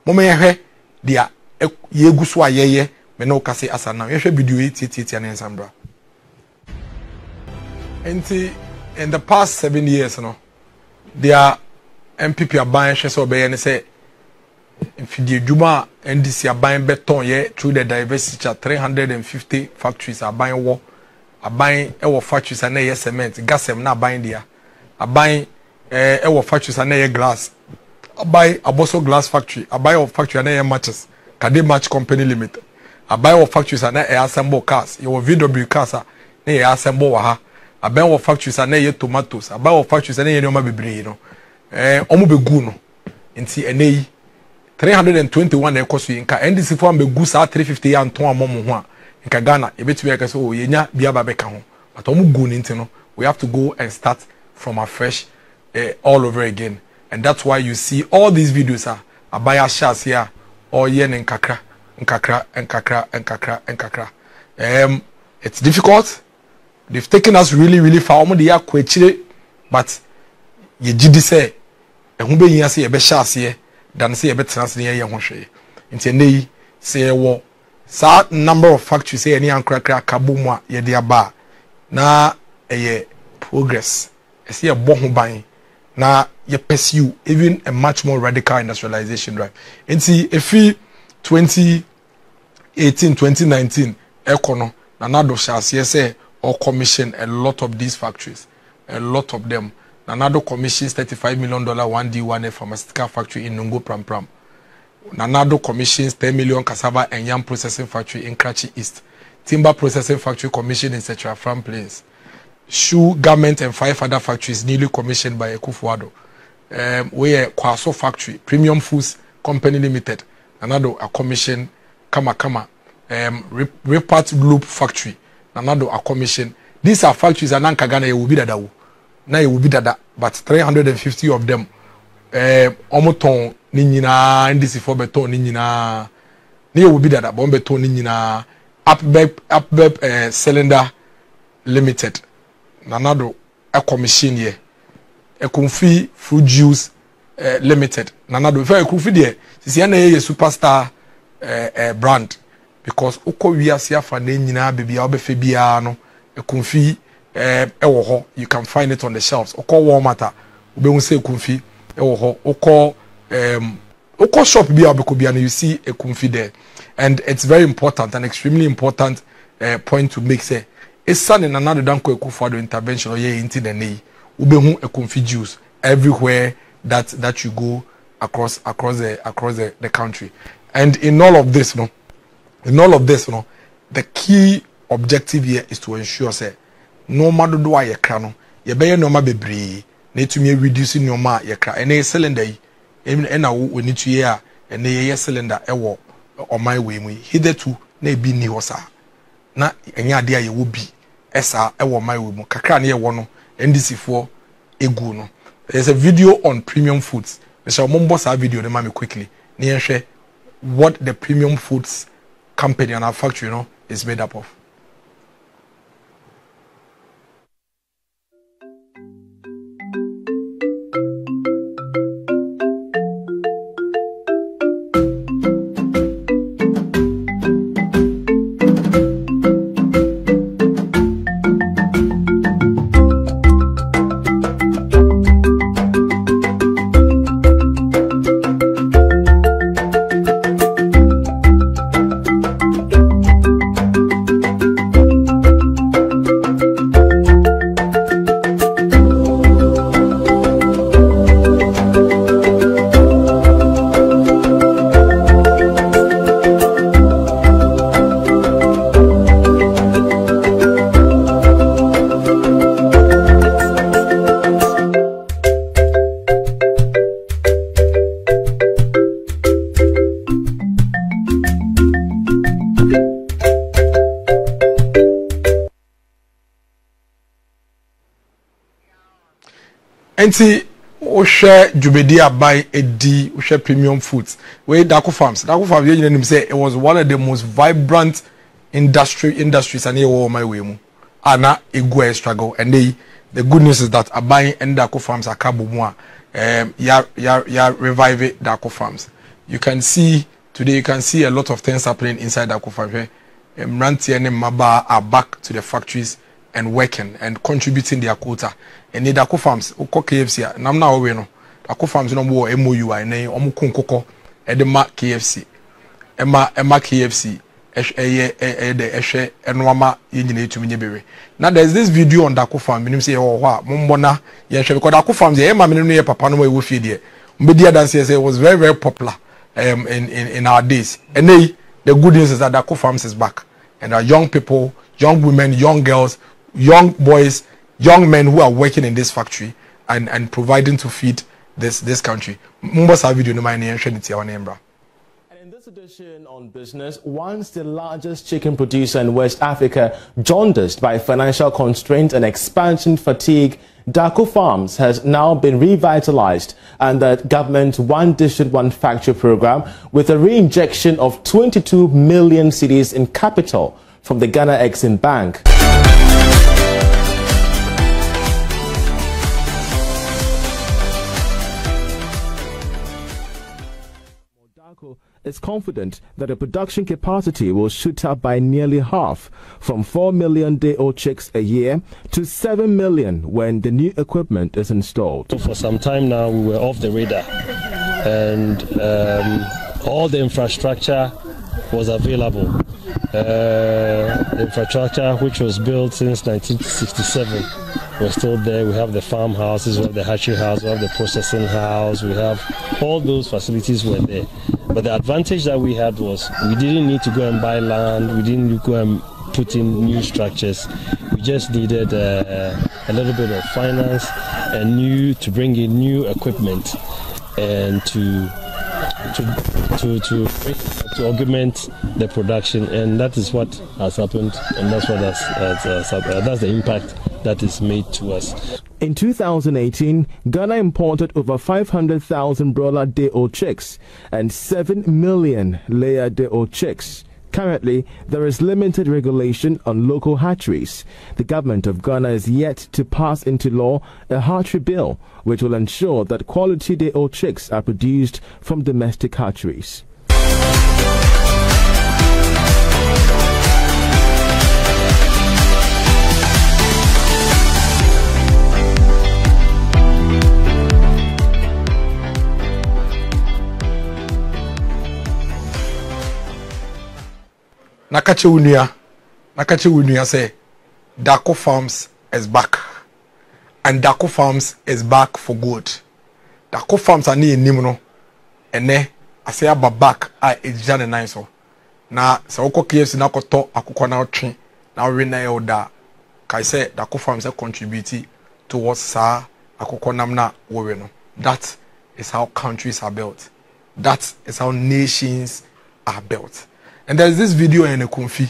Mama ye dia ye gu so ayeye me no kase asana. Ye hwe video eti na ensambra. Enti in the past 7 years no their MPP aban hwe so obeye ne say infidie djuma NDC aban beton ye through the diversity 350 factories aban wo aban ewo factories na ye cement gasem na aban dia aban ewo factories na ye glass aban aboso glass factory aban of factory na ye matches Kade Match Company Limited aban of factories na ye assemble cars ye VW cars na ye assemble wa ha aban of factories na ye tomatoes aban of factories na ye nyoma bebre no omo begu no nti enei 321 ekoso nka NDC fo ambegu sa 350 ya nton amomo ho a nka Ghana ebetumi akase o yenya bia ba beka ho but omo gu ni nti no we have to go and start from afresh all over again, and that's why you see all these videos are abaya shas here or yen nkakra. It's difficult. They've taken us really far. Omo de yakwechire, but ye gidi say ehun be yin ase ye be shas ye than say ye be trans ne ye ho hwe. Nti nei say wo sa number of factories say any ankrakra kabomu a ye de aba na eye progress. Ese ye bo ho ban na you pursue even a much more radical industrialization drive. Nti efi 2018-2019 ekono na Addo shall say or commission a lot of these factories, a lot of them. Nanado commissions $35 million 1D1 pharmaceutical factory in Nungo Pram. Nanado commissions 10 million cassava and yam processing factory in Karachi East. Timber processing factory commissioned in Central Farm Plains. Shoe, garment and 5 other factories newly commissioned by Ekufuado. Where Kwaso factory, Premium Foods Company Limited. Nanado a commission Kama. Repart Loop factory. Nanado a commission. These are factories and Nankagana will be that. Na it will be that, but 350 of them omoton ni nyina NDC for beton ni nyina ne will be that bomb beton ni nyina upbep cylinder limited nanado a commission ye a Kumfi fruit juice limited nanado if I Kumfi there sisi na ye superstar brand because uko wiase afa na nyina bebia obefe bia no a Kumfi you can find it on the shelves. Oko Walmart, ube say Kumfi, oko shop and you see a Kumfi there, and it's very important, an extremely important point to make. Say, it's something another danko Ekufuado intervention or ye into the knee. Ube a Kumfi juice everywhere that you go across the country, and in all of this, the key objective here is to ensure say. No matter do I crano, ye be no ma bebre, need to me reducing your ma ye cra, and a cylinder, and we need to hear, and a cylinder ewo on my way. Hitherto, ne be ni hosa. Na, and ya dear you will be, esa ewo my way, kakran ye one, NDC for eguno. There's a video on premium foods. We shall mombos our video, the mommy quickly. Near share what the premium foods company and our factory, is made up of. Enti o share jubedi abai edi o share premium foods we Dako Farms you know say it was one of the most vibrant industries and here my way mu ana egu struggle, and the good news is that abai and Dako Farms are kabomu ya revive Dako Farms you can see today, you can see a lot of things happening inside Dako Farm. Mranti and Maba are back to the factories and working and contributing their quota. And the Dako Farms, Oko KFC, Namna Oweno, Dako Farms no more MOU, and Omukunkoko, Edema KFC, Emma KFC, Enwama, Yinjine to Minibere. Now there's this video on Dako Farm, you say, oh, Mumbona, yes, because Dako Farms, the Emma Minimia Papano will feed here. Media dancers was very, very popular in our days. And the good news is that Dako Farms is back. And there are young people, young women, young girls, young boys, young men who are working in this factory and providing to feed this country. In this edition on Business, once the largest chicken producer in West Africa, jaundiced by financial constraints and expansion fatigue, Dako Farms has now been revitalized under government's One District, One Factory program with a re-injection of 22 million cedis in capital from the Ghana Exim Bank. Dako is confident that the production capacity will shoot up by nearly half, from 4 million day-old chicks a year to 7 million when the new equipment is installed. For some time now, we were off the radar, and all the infrastructure was available. The infrastructure which was built since 1967 was still there. We have the farmhouses, we have the hatchery house, we have the processing house, we have all those facilities were there. But the advantage that we had was we didn't need to go and buy land, we didn't need to go and put in new structures. We just needed a little bit of finance and to bring in new equipment and to augment the production, and that is what has happened, and that's what that's the impact that is made to us. In 2018, Ghana imported over 500,000 broiler day-old chicks and 7 million layer day-old chicks. Currently, there is limited regulation on local hatcheries. The government of Ghana is yet to pass into law a hatchery bill which will ensure that quality day-old chicks are produced from domestic hatcheries. Nakache Unia say Dako Farms is back, and Dako Farms is back for good. Dako Farms are near Nimno, and ne I say about back I ejane nice so. Na sa oko KFC na koto akoko na otwe na we na yoda kai say Dako Farms contribute towards sa akoko nam na we no. That is how countries are built. That is how nations are built. And there's this video in Ekumfi,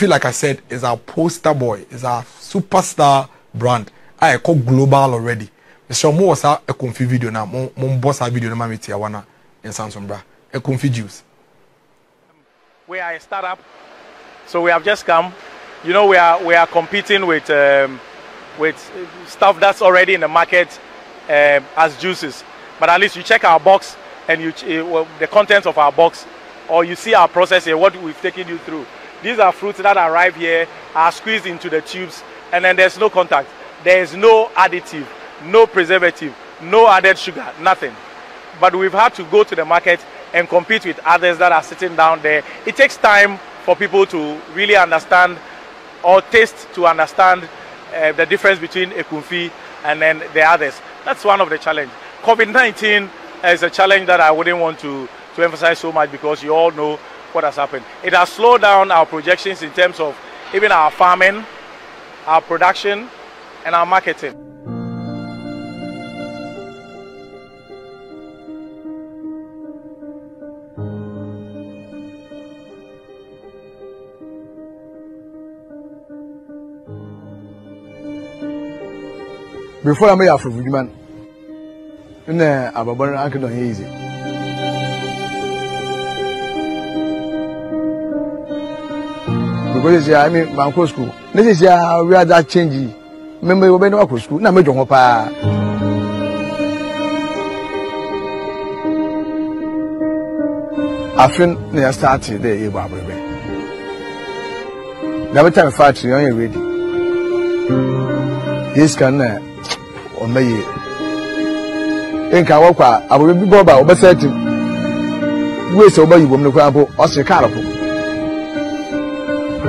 like I said, is our poster boy, is our superstar brand. I call global already. So more was a Ekumfi video now. More boss video na mamiti awana in Sansombra. Ekumfi juice. We are a startup, so we have just come. You know, we are competing with stuff that's already in the market as juices. But at least you check our box and the contents of our box, or you see our process here, what we've taken you through. These are fruits that arrive here, are squeezed into the tubes, and then there's no contact. There is no additive, no preservative, no added sugar, nothing. But we've had to go to the market and compete with others that are sitting down there. It takes time for people to really understand or taste to understand the difference between Ekumfi and then the others. That's one of the challenges. COVID-19 is a challenge that I wouldn't want to emphasize so much, because you all know what has happened. It has slowed down our projections in terms of even our farming, our production, and our marketing. Before I made a food man, and I'm a don't easy. Because I mean, my school. This is how we are that changing. Remember, we went to school. Now, we don't afin na start there e ba abrebe na better factory on ready yes can on me enka wokwa abrebe bi boba obesa tim we se oba yibom ne kwa bo o se car ko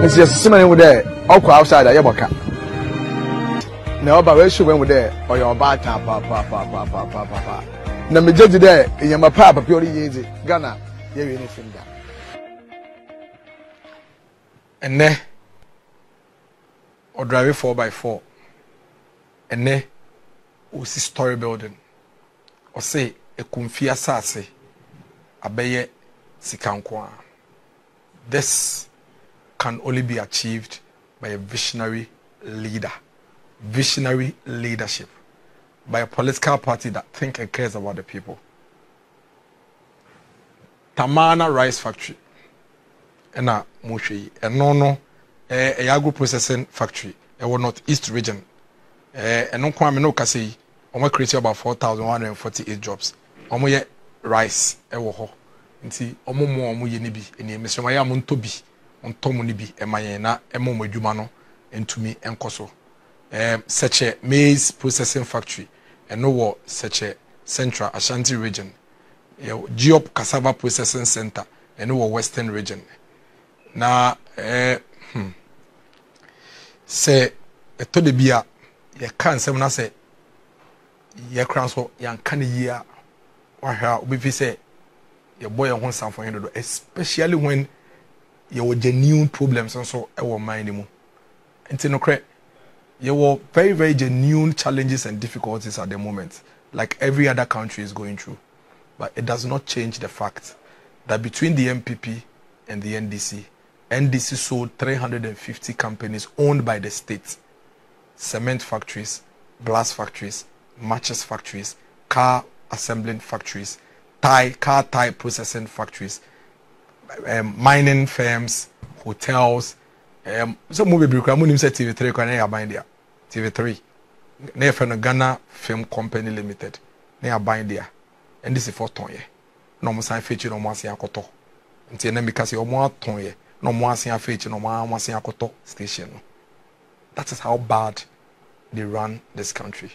esi asima ne wo there okwa outside ayeboka na oba we show when we there or your bata pa na me jeje there enyama pa ori yeze Ghana ye we anything that ene or drive 4x4 ene o si story building or say e kumfia sase abeye sikanko. This can only be achieved by a visionary leader. Visionary leadership by a political party that thinks and cares about the people. Tamana Rice Factory, ena Mushi, a agro processing factory, a Northeast region, and no kwame no kasi, omo create about 4,148 jobs. Omo ye rice, ho. Nti omo mo ye ni bi, eni mesoma ya mo ntobi, ontomo ni bi, emaye na emo mo adwuma no entumi enkoso. Such a maize processing factory and no such a central Ashanti region, Geop cassava processing center and no western region. Now, say a to the beer, you can't say, you crown so young canny year or her, we say, your boy wants something, especially when you genuine problems and so I will mind him. And no credit. There were very, very genuine challenges and difficulties at the moment, like every other country is going through. But it does not change the fact that between the MPP and the NDC, NDC sold 350 companies owned by the state. Cement factories, glass factories, matches factories, car assembling factories, car tire processing factories, mining firms, hotels. So movie Brooklyn say TV3 can I bind there. TV3. Near from Ghana Film Company Limited. They are bind there. And this is for Tonye. No more sign feature no more see akoto. Until then because you more Tonye. No more see a feature no more see akoto station. That is how bad they run this country.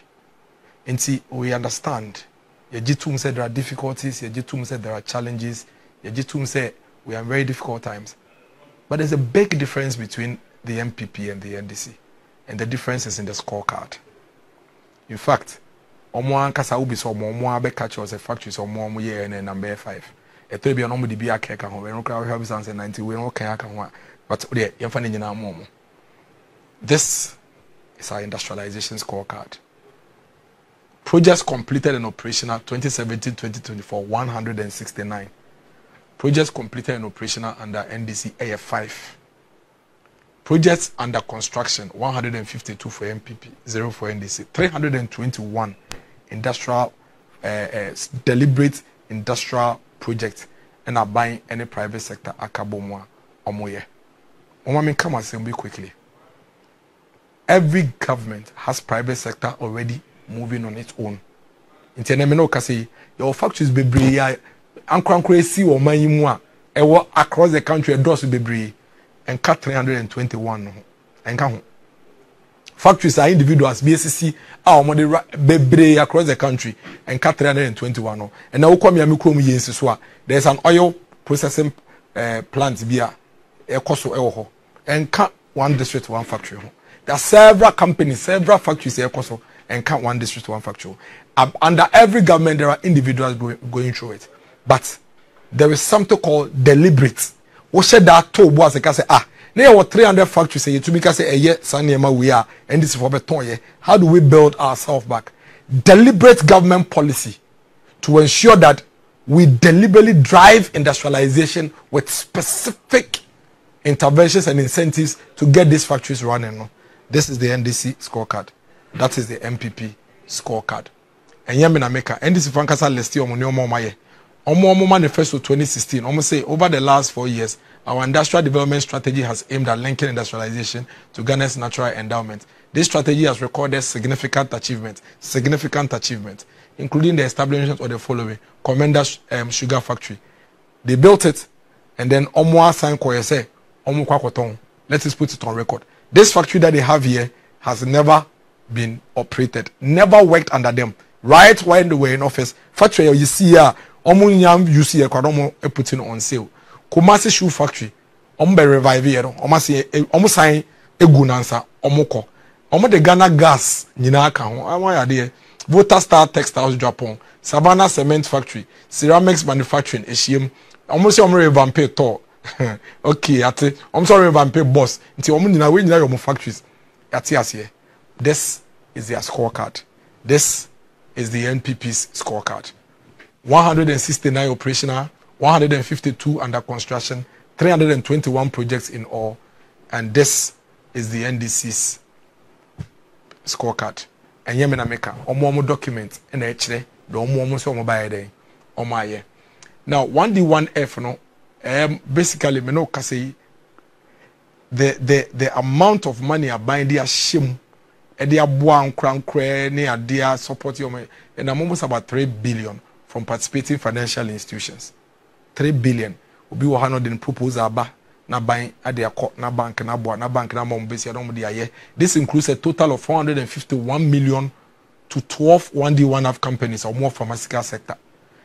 And see, we understand. Yejitum said there are difficulties. Yejitum said there are challenges. Yejitum said we are in very difficult times. But there's a big difference between the MPP and the NDC. And the difference is in the scorecard. In fact, omo kasa ubi so omo abe catch us a factory so omo ye and number 5. E to be omo di bi akeka ho. We no crowd have sense 90 we no kan aka ho. But there yemfa ne nyina omo. This is our industrialization scorecard. Projects completed and operational 2017-2024 169. Projects completed and operational under NDC AF5. Projects under construction 152 for MPP, 0 for NDC. 321 industrial, deliberate industrial projects and are buying any private sector akabomwa omoye. Omami come and say quickly. Every government has private sector already moving on its own. Intenemeno kasi your factories be bria ankrankra or manimwa ewo across the country doors be bria and cut 321 and count. Factories are individuals BSC our money be across the country and cut 321 and now come yamikrom yensiswa. There's an oil processing plant via ekoso ewo and cut one district one factory. There are several companies, several factories ekoso and count one district, one factory. Under every government, there are individuals going through it. But there is something called deliberate. What should that told was say, there were 300 factories say to me say Sanyama we are and this is for beton. How do we build ourselves back? Deliberate government policy to ensure that we deliberately drive industrialization with specific interventions and incentives to get these factories running. This is the NDC scorecard. That is the MPP scorecard. And Yamina Meka, NDC Frankasa Lesti Omo Maye. Omo Manifesto 2016. Omo say over the last 4 years, our industrial development strategy has aimed at linking industrialization to Ghana's natural endowment. This strategy has recorded significant achievements, including the establishment of the following: Commander Sugar Factory, They built it, and then Omwa sign koye say Omu kwakoton. Let us put it on record. This factory that they have here has never been operated, never worked under them. Right when they were in office, factory you see here, Omu nyam you see Omu putting on sale. Kumasi shoe factory, Omu be revive here. Omu sign egunansa Omu ko. Omu the Ghana gas nyina aka ho. Awan ya de Volta Star Textiles Japan, Savannah Cement Factory, Ceramics Manufacturing Eshiem. Omu say Omu revamp to. Okay, ate. I'm sorry revamp boss. Nti omu nyina we nyina your factories. Ate ase. This is their scorecard. This is the NPP's scorecard. 169 operational, 152 under construction, 321 projects in all, and this is the NDC's scorecard. And yemena meka omo document na echire do omo so omo baye den omo aye. Now 1D1F no basically me no kase the amount of money are buying their shim and their boan crankre near their support and I'm almost about 3 billion from participating financial institutions. 3 billion will be 100 proposal ba na buying at their court na bank na boa na bank na mom base ya. This includes a total of 451 million to 12 1D1F companies or more pharmaceutical sector.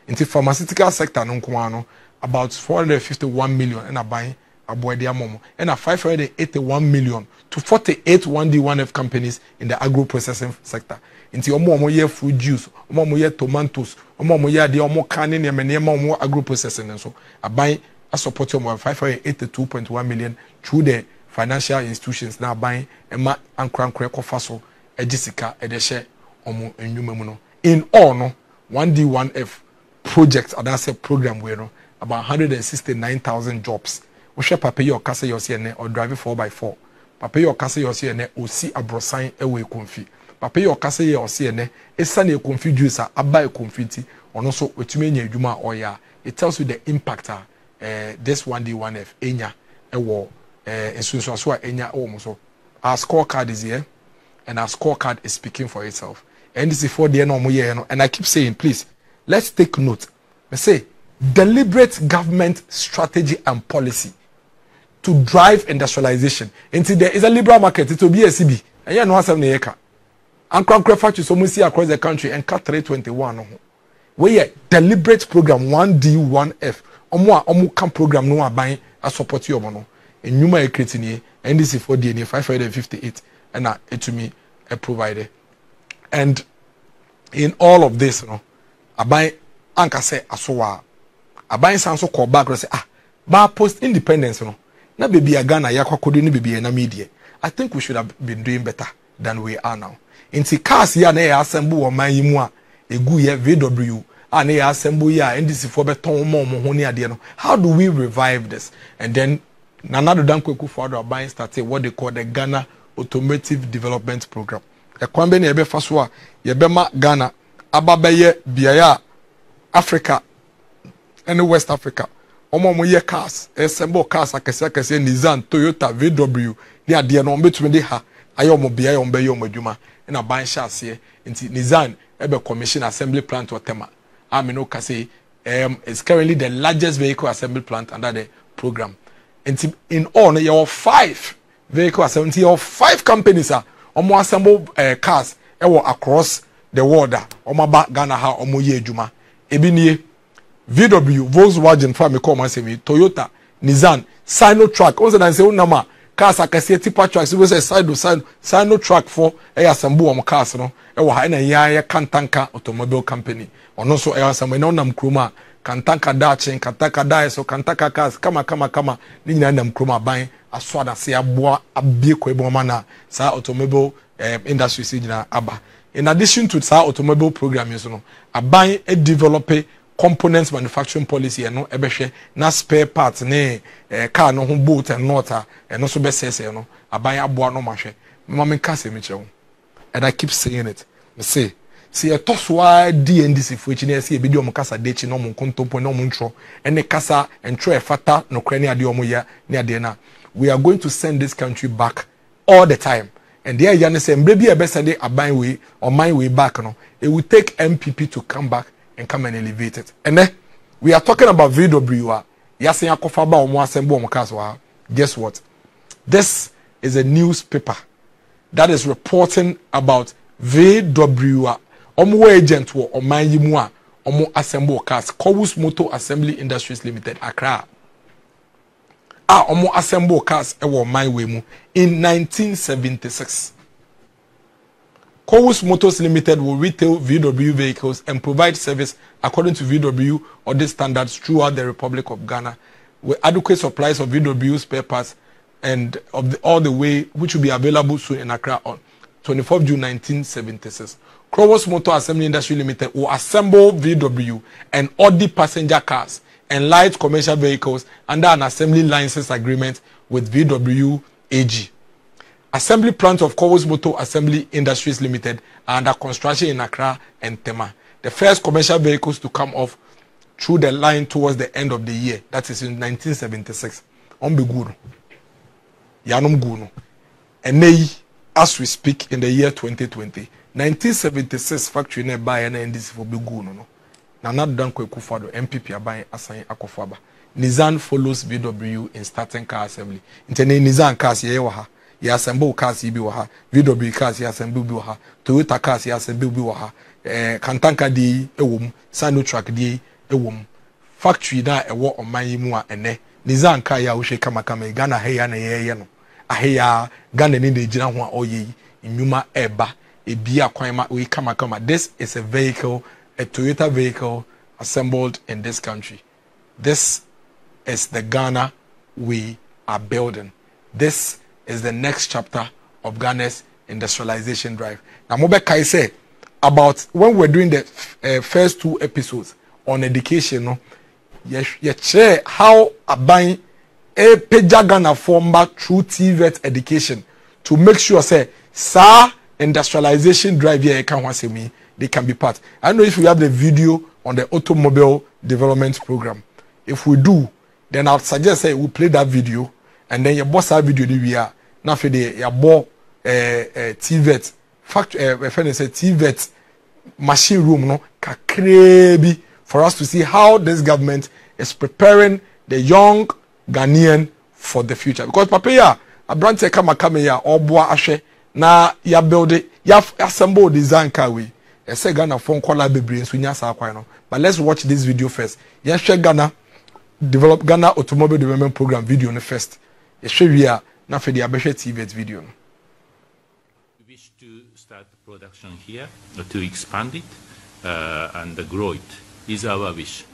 In the pharmaceutical sector no about 451 million and a buying abodia momo and a 581 million to 48 1D1F companies in the agro processing sector. Inti omo ye fruit juice, omo ye tomatoes, omo ye de omo canning e menema omo agro processing and so a buying a support of 582.1 million through the financial institutions now buying ema ankran kreko faso ejisika edeshe omo enyumamu no. In all no 1D1F projects and that's a program where no about 169,000 jobs. We share papa your kasa your CNA or drive 4x4. Papa your kasa your CNA or see a brosign away confi. Papa your kasa your CNA is sunny a confi juicer, a buy confetti, or also with many juma or ya. It tells you the impact this 1D1F enya a war and soon so enya almost. Our scorecard is here and our scorecard is speaking for itself. And this is for the normal year, and I keep saying, please, let's take note. I say deliberate government strategy and policy to drive industrialization. Until there is a liberal market, it will be a CB. And you know what's happening here. And concrete factories almost see across the country and cut 321. We a deliberate program 1D1F. Omu camp program no buying a support you mono. And you might create in NDC for DNA 558 and it to me a provider. And in all of this, I buy anka say asowa. I buy sanso call back and say ba post independence na baby a Ghana yakwa kodi ni baby na media. I think we should have been doing better than we are now. Inti cars ya na ya assemble o man yimu a egu ye VW na ya assemble ya NDC for beton mo ho ne ade no. How do we revive this? And then Nanado Dankweku for buying started what they call the Ghana Automotive Development Program. The kwambe ne ebe faso a ye bema Ghana ababeye biaya Africa and West Africa. Omo ye cars, assemble cars akese Nissan, Toyota, VW. They are there no between the ha. Ayomo biya yombe yomo juma. And a buying shots here. Inti Nissan ebe commission assembly plant or tema. Amino kase is currently the largest vehicle assembly plant under the program. And in all, there are 5 vehicle assembly or 5 companies are omo assemble cars across the world. Omo ba Ghana ha omo ye juma. Ebiniye VW, Volkswagen, Toyota, Nissan, Sinotrack. Also, I say, "Unama cars akase tipa trucks." We say Sinotrack for assemble am cars no. Ya Kantanka automobile company. Or also assemble no nam kroma. Kantanka Dachin, Kantanka Daiso, Kantanka cars. Kama. Ni nam kroma buying aswada say aboa abie kwebo mana. Sa automobile industry si jina aba. In addition to sa automobile program buying a developer components manufacturing policy and no ebehwe na spare parts ne car no boat and nota and also be say no aban aboa no mahwe me kase me chewo. And I keep saying it. Me say see a toswa DNDC for echi na see e bi di omo kasa de echi no mo kontompo no mo ntro ene kasa entro e fata no kra ne ade omo ya ne ade na we are going to send this country back all the time. And there you say maybe e be send aban we or my way back no. It will take MPP to come back and come and elevate it. And then we are talking about VW. yasen akofa ba omo assemble omo cars wa. Guess what? This is a newspaper that is reporting about VW omo agent wo oman yi mu a omo assemble cars. Cowus Motor Assembly Industries Limited Accra. Omo assemble cars e wo oman we mu in 1976. Cowus Motors Limited will retail VW vehicles and provide service according to VW audit standards throughout the Republic of Ghana with adequate supplies of VW spare parts and all the way, which will be available soon in Accra on 24th June 1976. Cowus Motor Assembly Industry Limited will assemble VW and Audi passenger cars and light commercial vehicles under an assembly license agreement with VW AG. Assembly plant of Cowus Motor Assembly Industries Limited are under construction in Accra and Tema. The first commercial vehicles to come off through the line towards the end of the year, that is in 1976. Ombiguru. Yanum Gunu. And as we speak in the year 2020, 1976 factory nearby and NDC for Bigunu. No. Now not done Kwekufado, MPP are buying Asani Akofaba. Nissan follows VW in starting car assembly. Intene Nissan cars yewaha. Ya assemble cars bi wa ha, VW cars ya assemble bi wa ha, Toyota cars ya assemble bi wa ha, Kantanka di ewom, Sino truck di ewom. Factory na ewo oman yi mu a ene. Nissan car ya wo hwe kama Ghana he ya na ye no. Aheya Ghana ni de gina ho a oye nyuma eba ebia kwan ma we kama. This is a vehicle, a Toyota vehicle assembled in this country. This is the Ghana we are building. This is the next chapter of Ghana's industrialization drive. Now, Mobeka say about when we're doing the first 2 episodes on education, no, you share how a buying a peja Ghana form back through TVET education to make sure say, sir, industrialization drive here can say me they can be part. I don't know if we have the video on the automobile development program. If we do, then I'll suggest say we play that video and then you boss that video we are. Now for the TVET factory TVET machine room no kakrebi for us to see how this government is preparing the young Ghanaian for the future. Because papa ya abrante kama ya oboa ahwe na ya build it, ya assemble design car we. I say Ghana phone call bebre nso nya sa kwan no. But let's watch this video first. Ya hwe Ghana automobile development program video no first. Ya hwe wi a na for the Abeshe TVET video. We wish to start production here, to expand it and grow it, is our wish.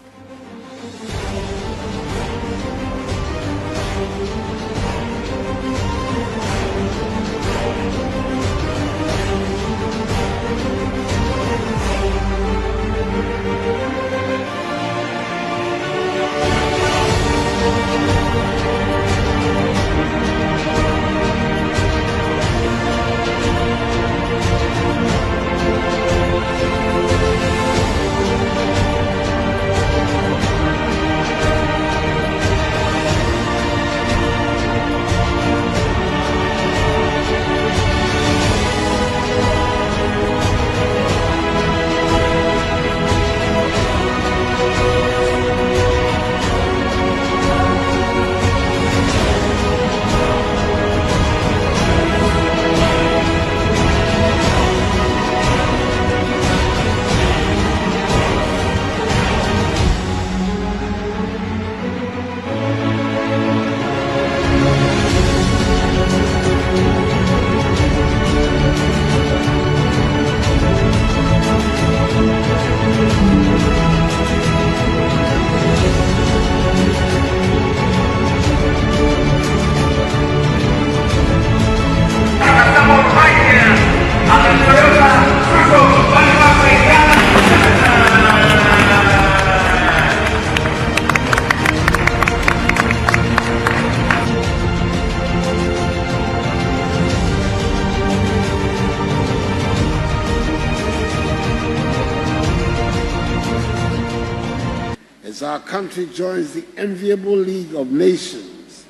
Our country joins the enviable League of Nations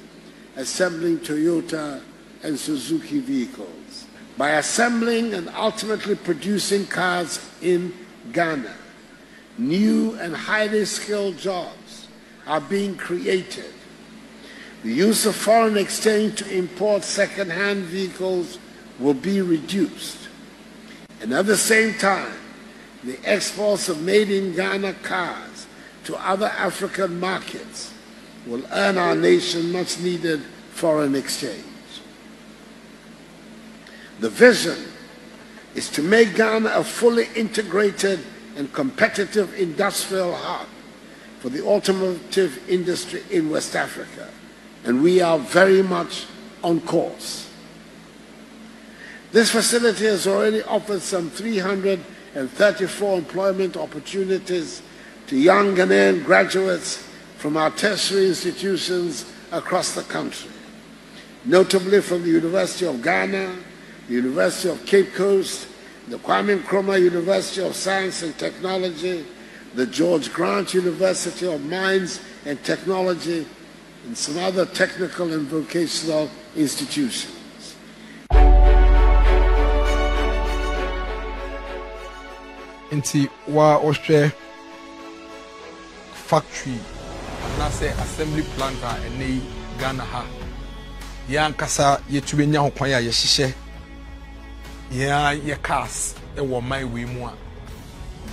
assembling Toyota and Suzuki vehicles. By assembling and ultimately producing cars in Ghana, new and highly skilled jobs are being created. The use of foreign exchange to import second-hand vehicles will be reduced. And at the same time, the exports of made-in-Ghana cars to other African markets will earn our nation much-needed foreign exchange. The vision is to make Ghana a fully integrated and competitive industrial hub for the automotive industry in West Africa, and we are very much on course. This facility has already offered some 334 employment opportunities to young Ghanaian graduates from our tertiary institutions across the country, notably from the University of Ghana, the University of Cape Coast, the Kwame Nkrumah University of Science and Technology, the George Grant University of Mines and Technology, and some other technical and vocational institutions. Inti wa ohwe factory na say assembly plant a ene Ghana ha ya nkasa yetube nya hokwan ya yehye ya ye cars e wo my we mu a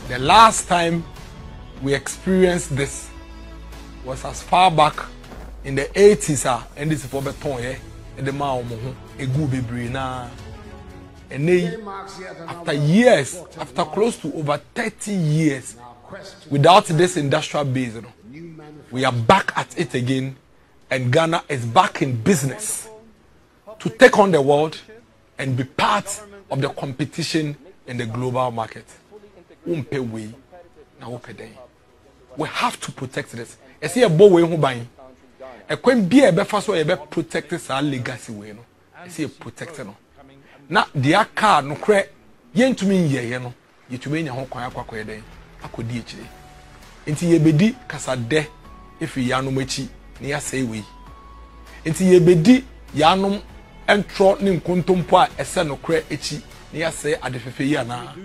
the last time we experienced this was as far back in the 80s NDC for beton ye e de ma omo ho egu bebre na ene after years, after close to over 30 years without this industrial base, we are back at it again, and Ghana is back in business to take on the world and be part of the competition in the global market. We have to protect this. I see a boy who buying. I can't be a better so a protect this legacy way. I see a protector. Na dia car no kre yentumi nyeye no yetumi nya ho kwan akwakoye den akodi ekire enti yebedi kasade efi yanom achi ne yasai we enti yebedi yanom entro ne nkontompo a ese no kre echi ne yasai adefefe yi ana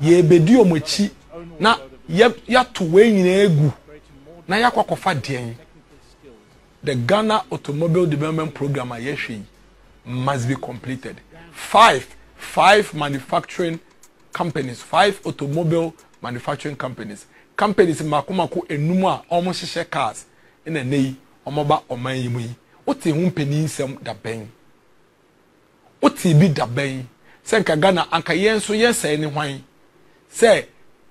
yebedi omachi na yato we nyina egu na yakwakofa den. The Ghana Automobile Development Program must be completed. Five manufacturing companies, 5 automobile manufacturing companies. Companies makumako enuma almost share cars in a nay omoba omayimi. Oti humpeni sem da ben. Oti bi da ben. Senka Ghana anka yenso yensa eni hwan. Say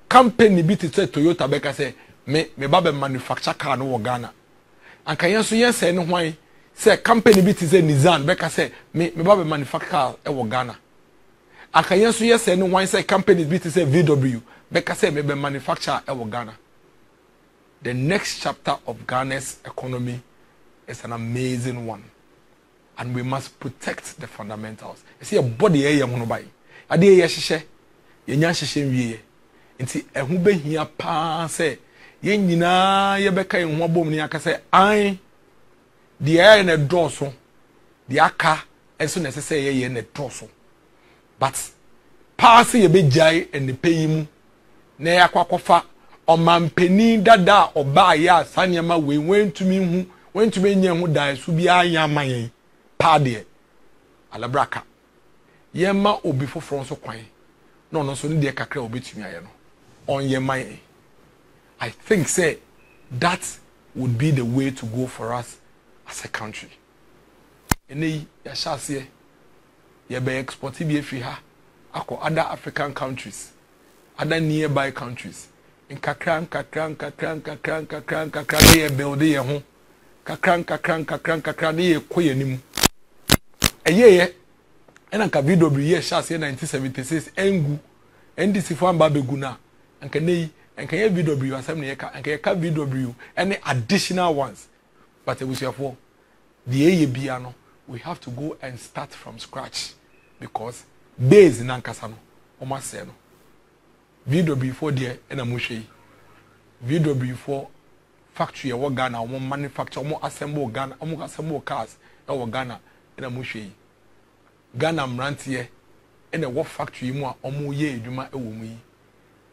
company bi te Toyota beka say me baba manufacture car no Ghana. Anka yenso yensa eni hwan. Say company bit is a Nissan beka say me baba manufacture e wo Ghana. Akayen so yes no one say company bit is a VW beka say me be manufacture e wo Ghana. The next chapter of Ghana's economy is an amazing one, and we must protect the fundamentals. You see a body e yam no bai. Ade ye hyehyɛ ye nya hyehyɛ wie nti ehu behia pa say ye nyina ye beka ye ho abom ni aka say an the air in a dorsal, the aka, and soon as I say, in a dorsal. But passing a big jay and the pay him, ne aquacofa, or man penny dada or buy ya, Sanyama, we went to me who dies, who be a young man, paddy, alabraca. Yema or before France or quine. No, so need a cacre or bit me, on your mind. I think, say, that would be the way to go for us as a country. Ene ya shase ye be export bi afi ha akọ other African countries, other nearby countries. In kakran ye build ye ho. Kakran ye koye nim. Eye ena ka VW ye shase 1976 engu NDC fo amba beguna anka nei anka ye VW asem ne ye ka anka ye ka VW any additional ones. But it was therefore the ABA, we have to go and start from scratch because base in Ankasano, almost no. VW for there and a mushy. VW for factory or Ghana, one manufacture, more assemble Ghana, more assemble cars, or Ghana and a mushy. Ghana Mrantie and a work factory more or more ye, you might owe me.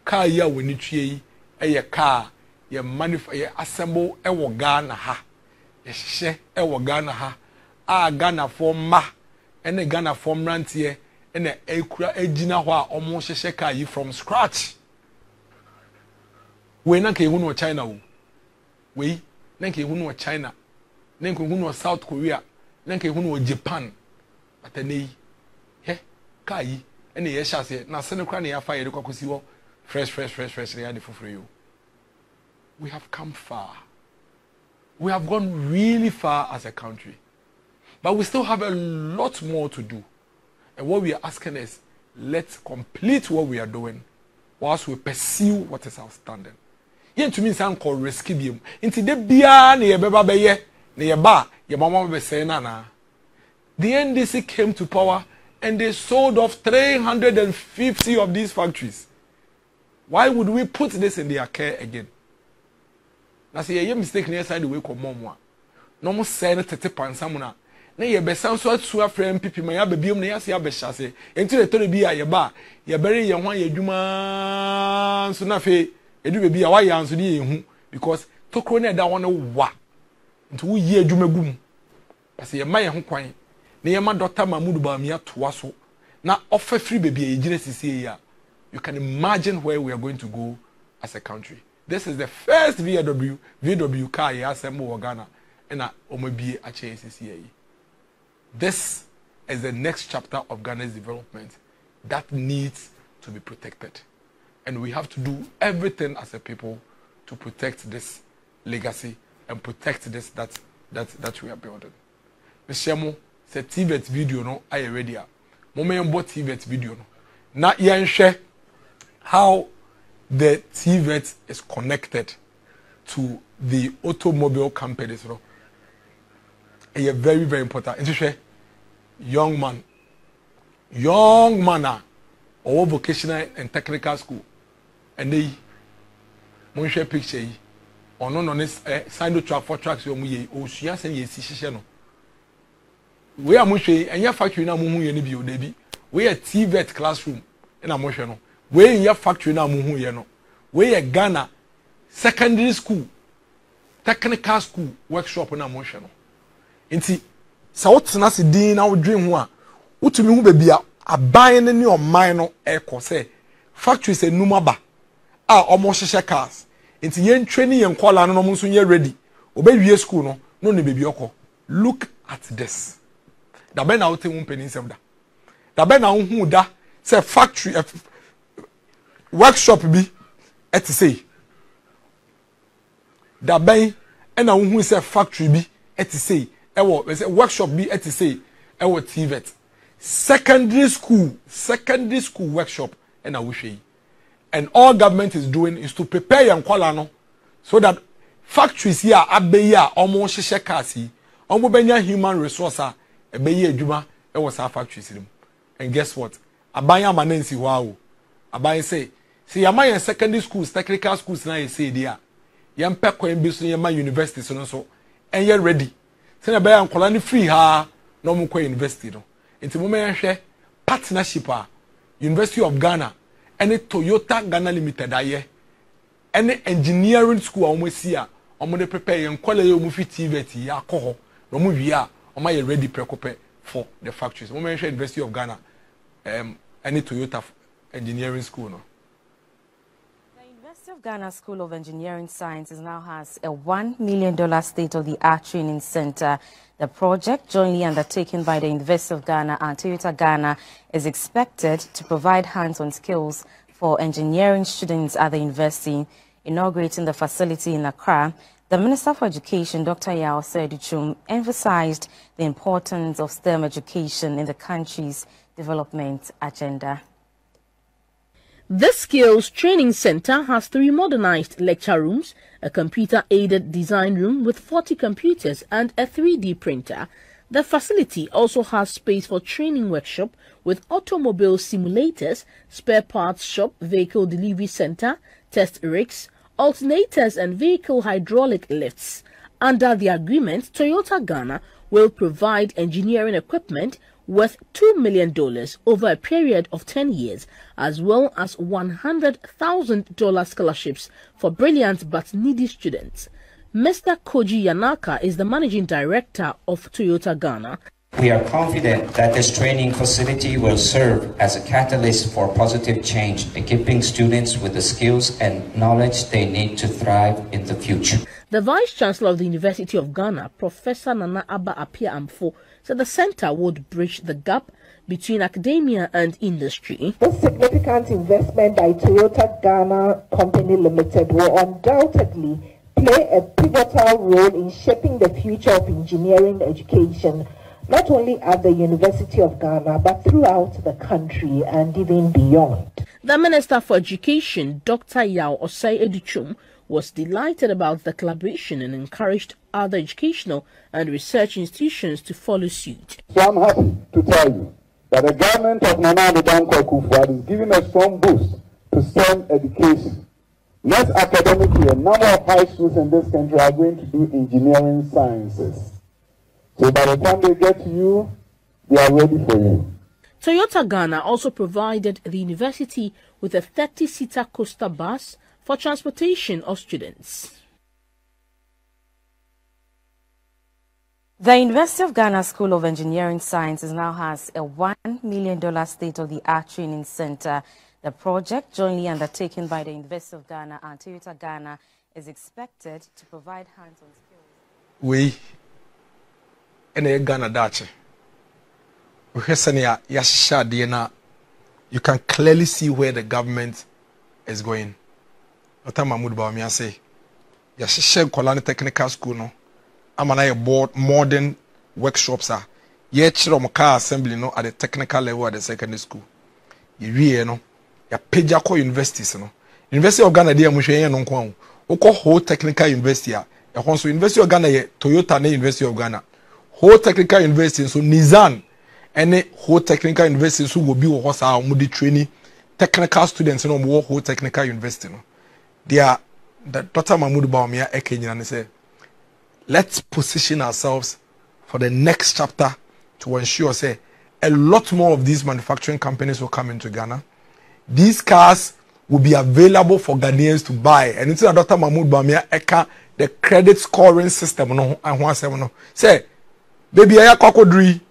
Car ya when you tree a car. ye assemble ewo Ghana ha ye hye ewo Ghana ha a Ghana for ma ene Ghana for mrantie ene ekura ejina ho a omo hye ka yi from scratch we na ka ehunu no China wo we na ka ehunu no China na ka ehunu no South Korea na ka ehunu no Japan atanei he ka yi ene ye hyase na se ne kra ne ya fa ye de kwakosi wo fresh ne ya de foforo yo. We have come far. We have gone really far as a country. But we still have a lot more to do. And what we are asking is, let's complete what we are doing whilst we pursue what is outstanding. Yen to me say call risky biom. Inti de bia na ye beba be ye, na ye ba, ye mama be say na. The NDC came to power and they sold off 350 of these factories. Why would we put this in their care again? Na say ye mistake na side we ko momwa no mo say na tete pansamuna na ye besan so atu afra MPP ma ya babiom na ya se abehase enti le tore bi a ye ba ye bere ye ho adwuma so na fe edu be bi a wa ya nso de ye hu because tokro na da won wa nti wo yi adwuma gum ase ye ma ye ho kwan na ye ma Dr. Mahmoud Bawumia toa so na offer free baby ye gire sisi ya. You can imagine where we are going to go as a country. This is the first VW car you assemble in Ghana and omobi HACCA. This is the next chapter of Ghana's development that needs to be protected. And we have to do everything as a people to protect this legacy and protect this that we are building. Mr. say TVET video no I ready. Moment bought TVET video no. Na share how the TVET is connected to the automobile companies. You know? A very, very important. It's young man or vocational and technical school. And they share picture or no sign the track for tracks or she has any decision. We are mushe and your factory now muhu we are TVET classroom in emotional. We in your factory na muhu ye no we ye Ghana secondary school technical school workshop na mo hwe no nti sa wotena se din na wodwen ho a wotumi hu bebia aban ne oman no ekose factories enuma ba a omo hyehye cars nti ye ntwe ni ye nkola no mo nso ye ready obewie school no ne bebi okọ. Look at this da be na wote hu peninsem da be na hu da say factory workshop bi eti say da ben e na hu say factory bi eti say e wo workshop bi eti say e wo TVET secondary school workshop e na wo hwe. And all government is doing is to prepare yan kwala no so that factories here abeyi a omo hyehye cars yi omo benya human resource a ebeyi adwuma e wo sa factories rim. And guess what? Abanya manensi ho aban say see your secondary schools, technical schools na say there. Yam pe kwan bi so yam university so no so and you ready. Say na be yan kwala ni free ha no mo kwa university no. Enti mo me hwe partnership a University of Ghana and Toyota Ghana Limited aye. Any engineering school a omo si a omo de prepare yan kwala ye omo fi TVET ya akọ no mo wi a omo ye ready prekope for the factories. Mo me hwe University of Ghana any Toyota engineering school no. Ghana School of Engineering Sciences now has a $1 million state-of-the-art training center. The project, jointly undertaken by the University of Ghana and Toyota Ghana, is expected to provide hands-on skills for engineering students at the university. Inaugurating the facility in Accra, the Minister for Education, Dr. Yao Seduchum, emphasized the importance of STEM education in the country's development agenda. This Skills Training Center has 3 modernized lecture rooms, a computer-aided design room with 40 computers and a 3D printer. The facility also has space for training workshop with automobile simulators, spare parts shop, vehicle delivery center, test rigs, alternators and vehicle hydraulic lifts. Under the agreement, Toyota Ghana will provide engineering equipment worth $2 million over a period of 10 years, as well as $100,000 scholarships for brilliant but needy students. Mr. Koji Yanaka is the managing director of Toyota Ghana. We are confident that this training facility will serve as a catalyst for positive change, equipping students with the skills and knowledge they need to thrive in the future. The Vice Chancellor of the University of Ghana, Professor Nana Abba Apia Amfo, said the center would bridge the gap between academia and industry. This significant investment by Toyota Ghana Company Limited will undoubtedly play a pivotal role in shaping the future of engineering education, not only at the University of Ghana, but throughout the country and even beyond. The Minister for Education, Dr. Yao Osei Educhum, was delighted about the collaboration and encouraged other educational and research institutions to follow suit. So I'm happy to tell you that the government of Nana Addo Dankwa Akufo-Addo is giving a strong boost to STEM education. Next academic year, a number of high schools in this country are going to do engineering sciences. So by the time they get to you, they are ready for you. Toyota Ghana also provided the university with a 30-seater coaster bus for transportation of students. The University of Ghana School of Engineering Sciences now has a $1 million state-of-the-art training center. The project, jointly undertaken by the University of Ghana and Toyota Ghana, is expected to provide hands-on skills. We in Ghana dache. You can clearly see where the government is going. Dr. Mahmoud Bawumia say, Yashisha Kolani Technical School no. Amana board modern workshops are. Ye chiro car assembly no at the technical level at the secondary school. You no. Ya pejako universities no. University of Ghana dia mushwe no kwa. Oko whole technical university ya. Ya konso University of Ghana ye Toyota ne University of Ghana. Whole technical university so Nizan ene whole technical university so will be wo sa omudi training technical students no mo whole technical university no. Dia the Dr. Mahmoud Bawumia ekenyina ne say let's position ourselves for the next chapter to ensure say a lot more of these manufacturing companies will come into Ghana. These cars will be available for Ghanaians to buy. And it's Dr. Mahmoud Bawumia eka the credit scoring system no and one seven no. Say baby I kwakodri,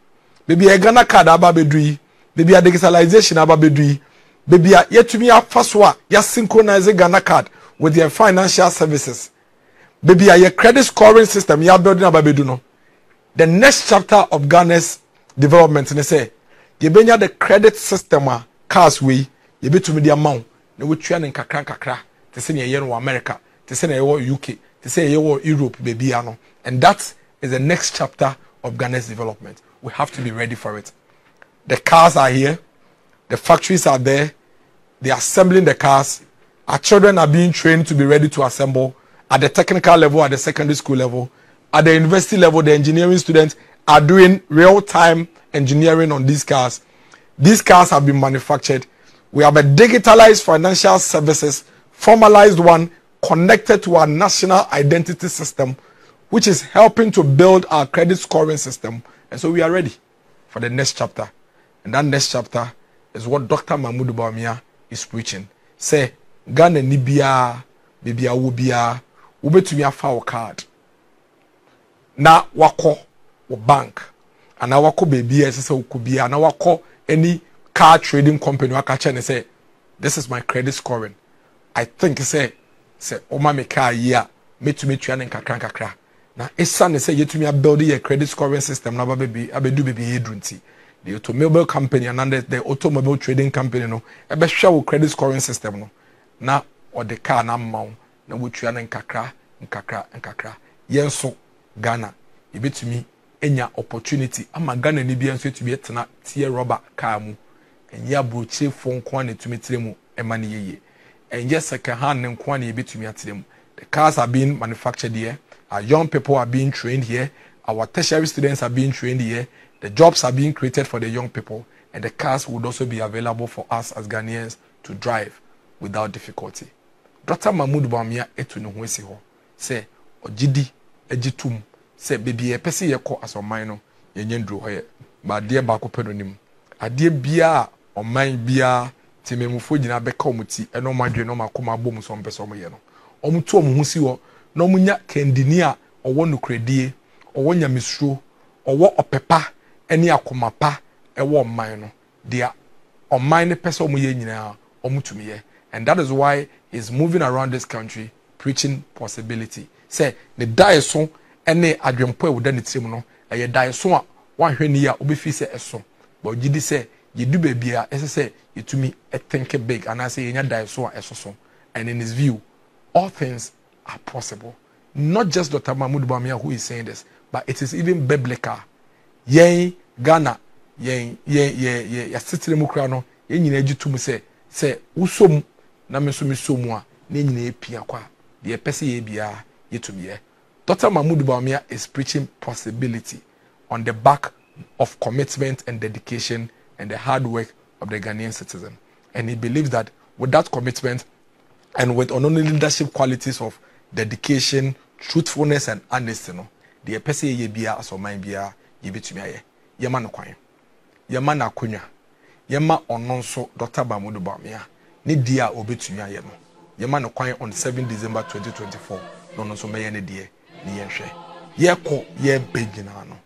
baby I Ghana card aba bedri, baby I digitalization aba bedri, baby I yetumi afaswa ya synchronize Ghana card with their financial services. Baby I credit scoring system ya building aba bedu no. The next chapter of Ghana's development ne say ye benya the credit system cars we ye betumi the amount na we twa ne kakra te say ye no America, te say ye wo UK, te say ye wo Europe baby ano. And that is the next chapter of Ghana's development. We have to be ready for it. The cars are here, the factories are there, they are assembling the cars. Our children are being trained to be ready to assemble at the technical level, at the secondary school level, at the university level. The engineering students are doing real-time engineering on these cars. These cars have been manufactured. We have a digitalized financial services, formalized one, connected to our national identity system, which is helping to build our credit scoring system. And so we are ready for the next chapter. And that next chapter is what Dr. Mahmoud Bawumia is preaching. Say, Ghana nibia, bibia wubia, ubetumi afa wo card. Na wako wo bank. Ana wako baby esese ukubia. Na wako any car trading company wakache ne say, this is my credit scoring. I think say oma me car year, metumi tuane kakra. Na esa ne say yetumi build your credit scoring system na abedu baby edrunti. The automobile company and the automobile trading company no ebe hwa wo credit scoring system no. Na or the car na maw na wotuane nkakra yenso Ghana ebetumi enya opportunity ama Ghana ni bia nso etumi etena tie rubber car mu enya broche fon kwa na etumi tire mu ema ne yeye enye second hand ne kwa na ebetumi atire mu. The cars are being manufactured here, our young people are being trained here, our tertiary students are being trained here, the jobs are being created for the young people, and the cars would also be available for us as Ghanaians to drive without difficulty. Dr. Mahmoud Bawumia etu no hwesi ho say ogidi agitum say baby e pese ye ko asoman no ye nyendro ho ye ba de ba ko pedonim ade bia oman bia tememufo gina beka omuti eno madwe no makoma bom so mpese omoye no omuto omu husi wo no munya kendini a owo nukredie owo nyamesuro owo opepa ene akomapa ewo oman no dia oman ne pese omoye nyina omutumiye. And that is why he's moving around this country preaching possibility. Say the die so ene adwempo e woda ne tirim no eye die so a wan hwe ni a obefi se eso but gidi say yedu bebia ese say yetumi think big and I say yenya die so a eso so. And in his view all things are possible. Not just Dr. Mahmoud Bawumia who is saying this, but it is even biblical. Yen Ghana yen ya sitire mu kra no yen nyina agitum say usom na me so me somu a na nyina epia kwa de pese ye bia yetumiye. Dr. Mahmoud Bawumia is preaching possibility on the back of commitment and dedication and the hard work of the Ghanaian citizen. And he believes that with that commitment and with only leadership qualities of dedication, truthfulness and honesty no de pese ye bia asoman bia ye betumi aye. Yema no kwan. Yema na akonya. Yema ono nso Dr. Mahmoud Bawumia ne dia obetumi aye no. Yema no kwan on 7 December 2024 no nso meye ne die ne yenhwe. Ye ko ye begina no.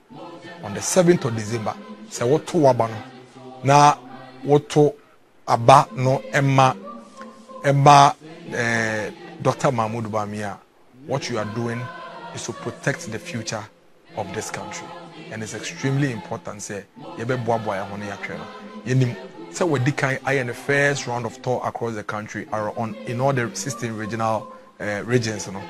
On the 7th of December se woto waba no na woto aba no emma Dr. Mahmoud Bawumia, what you are doing is to protect the future of this country. And it's extremely important, say, yebe boaboa ya hone ya tweno. Yenim, say we dikan in the first round of tour across the country are on in all the 16 regional regions, you know.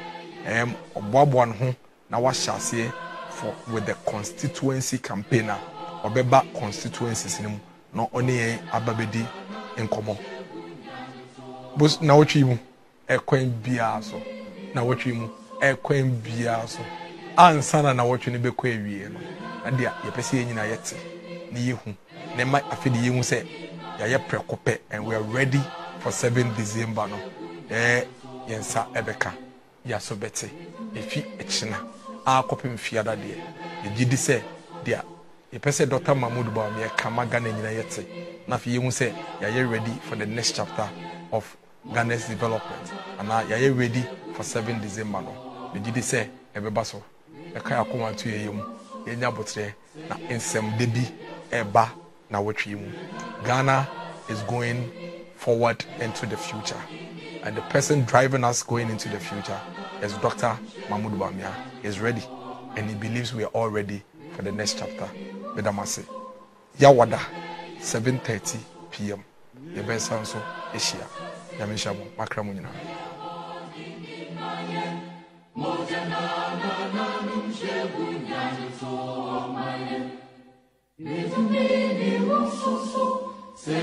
Boaboa no na wa hyase for with the constituency campaigner, obeba constituencies nim no oni ababedi enkomo. Bus na wotwi mu ekwan bia so na wotwi mu ekwan bia so ansana na wotwi ne bekwa ewie no ade a yepese yenyina yete ne yehu ne ma afedi yehu se ya ye prekope and we are ready for 7 December no yensa ebeka ya so bete efi echina akopem fiada de yegidi se dia yepese Dr. Mahmoud Bawumia kama Ghana nyina yete na fi yehu se ya ye ready for the next chapter of Ghana's development and now you are ready for 7 December no the gidi say ebeba so e kai akoma to yeyum yenya botre na ensem debi eba na wotwi mu. Ghana is going forward into the future and the person driving us going into the future is Dr. Mahmoud Bawumia. He is ready and he believes we are all ready for the next chapter. Bedamase Yawada 7:30 p.m. Yebesa so Asia Yamishamo Makramunina. Say